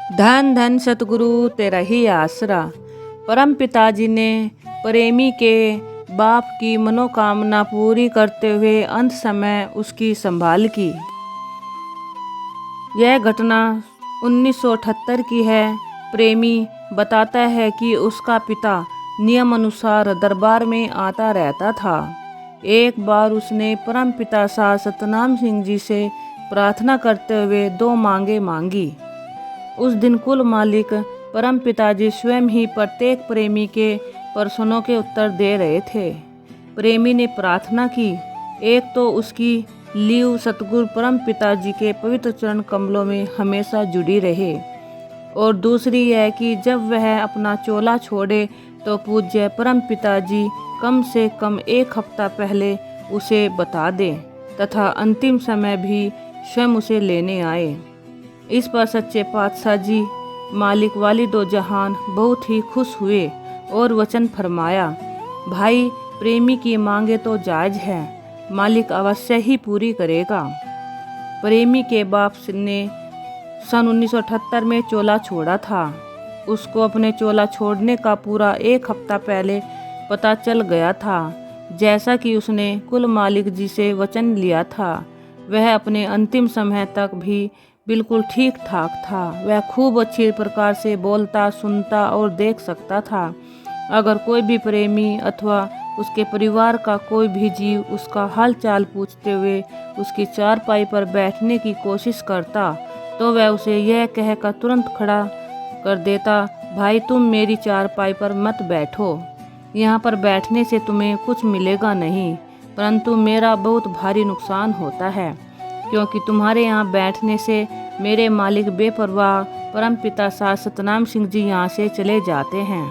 धन धन सतगुरु तेरा ही आसरा। परम पिताजी ने प्रेमी के बाप की मनोकामना पूरी करते हुए अंत समय उसकी संभाल की। यह घटना 1978 की है। प्रेमी बताता है कि उसका पिता नियम अनुसार दरबार में आता रहता था। एक बार उसने परम पिता शाह सतनाम सिंह जी से प्रार्थना करते हुए 2 मांगे मांगी। उस दिन कुल मालिक परम पिताजी स्वयं ही प्रत्येक प्रेमी के प्रश्नों के उत्तर दे रहे थे। प्रेमी ने प्रार्थना की, एक तो उसकी लीव सतगुरु परम पिताजी के पवित्र चरण कमलों में हमेशा जुड़ी रहे, और दूसरी यह कि जब वह अपना चोला छोड़े तो पूज्य परम पिताजी कम से कम 1 हफ्ता पहले उसे बता दें तथा अंतिम समय भी स्वयं उसे लेने आए। इस पर सच्चे पातशाह जी मालिक वाली दो जहान बहुत ही खुश हुए और वचन फरमाया, भाई प्रेमी की मांगे तो जायज है, मालिक अवश्य ही पूरी करेगा। प्रेमी के बाप ने सन 1978 में चोला छोड़ा था। उसको अपने चोला छोड़ने का पूरा 1 हफ्ता पहले पता चल गया था। जैसा कि उसने कुल मालिक जी से वचन लिया था, वह अपने अंतिम समय तक भी बिल्कुल ठीक ठाक था। वह खूब अच्छी प्रकार से बोलता, सुनता और देख सकता था। अगर कोई भी प्रेमी अथवा उसके परिवार का कोई भी जीव उसका हाल चाल पूछते हुए उसकी चारपाई पर बैठने की कोशिश करता तो वह उसे यह कहकर तुरंत खड़ा कर देता, भाई तुम मेरी चारपाई पर मत बैठो, यहाँ पर बैठने से तुम्हें कुछ मिलेगा नहीं, परंतु मेरा बहुत भारी नुकसान होता है, क्योंकि तुम्हारे यहाँ बैठने से मेरे मालिक बेपरवाह परम पिता शाह सतनाम सिंह जी यहाँ से चले जाते हैं।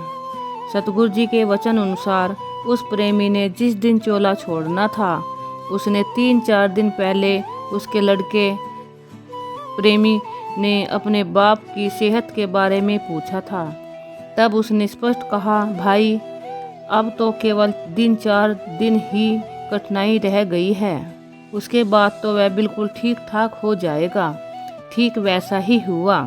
सतगुरु जी के वचन अनुसार उस प्रेमी ने जिस दिन चोला छोड़ना था, उसने 3-4 दिन पहले उसके लड़के प्रेमी ने अपने बाप की सेहत के बारे में पूछा था। तब उसने स्पष्ट कहा, भाई अब तो केवल 3-4 दिन ही कठिनाई रह गई है, उसके बाद तो वह बिल्कुल ठीक ठाक हो जाएगा। ठीक वैसा ही हुआ।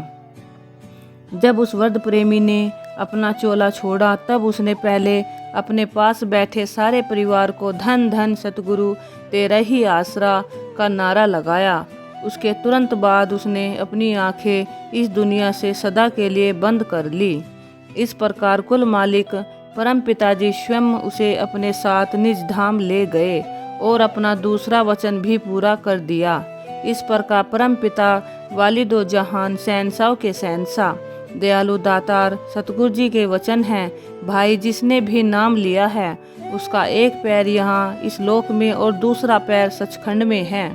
जब उस वृद्ध प्रेमी ने अपना चोला छोड़ा तब उसने पहले अपने पास बैठे सारे परिवार को धन धन सतगुरु तेरा ही आसरा का नारा लगाया। उसके तुरंत बाद उसने अपनी आंखें इस दुनिया से सदा के लिए बंद कर ली। इस प्रकार कुल मालिक परम पिताजी स्वयं उसे अपने साथ निज धाम ले गए और अपना दूसरा वचन भी पूरा कर दिया। इस प्रकार परम पिता वालिदो जहान शहंशाह के शहंशाह दयालु दातार सतगुरु जी के वचन हैं, भाई जिसने भी नाम लिया है उसका एक पैर यहाँ इस लोक में और दूसरा पैर सचखंड में है।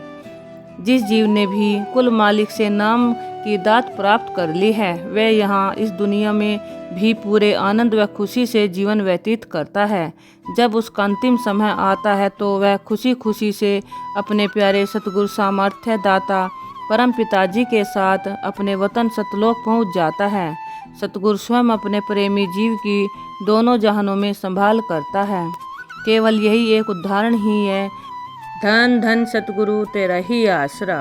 जिस जीव ने भी कुल मालिक से नाम की दात प्राप्त कर ली है वह यहाँ इस दुनिया में भी पूरे आनंद व खुशी से जीवन व्यतीत करता है। जब उसका अंतिम समय आता है तो वह खुशी खुशी से अपने प्यारे सतगुरु सामर्थ्य दाता परम पिताजी के साथ अपने वतन सतलोक पहुँच जाता है। सतगुरु स्वयं अपने प्रेमी जीव की दोनों जहानों में संभाल करता है। केवल यही एक उदाहरण ही है। धन धन सतगुरु तेरा ही आसरा।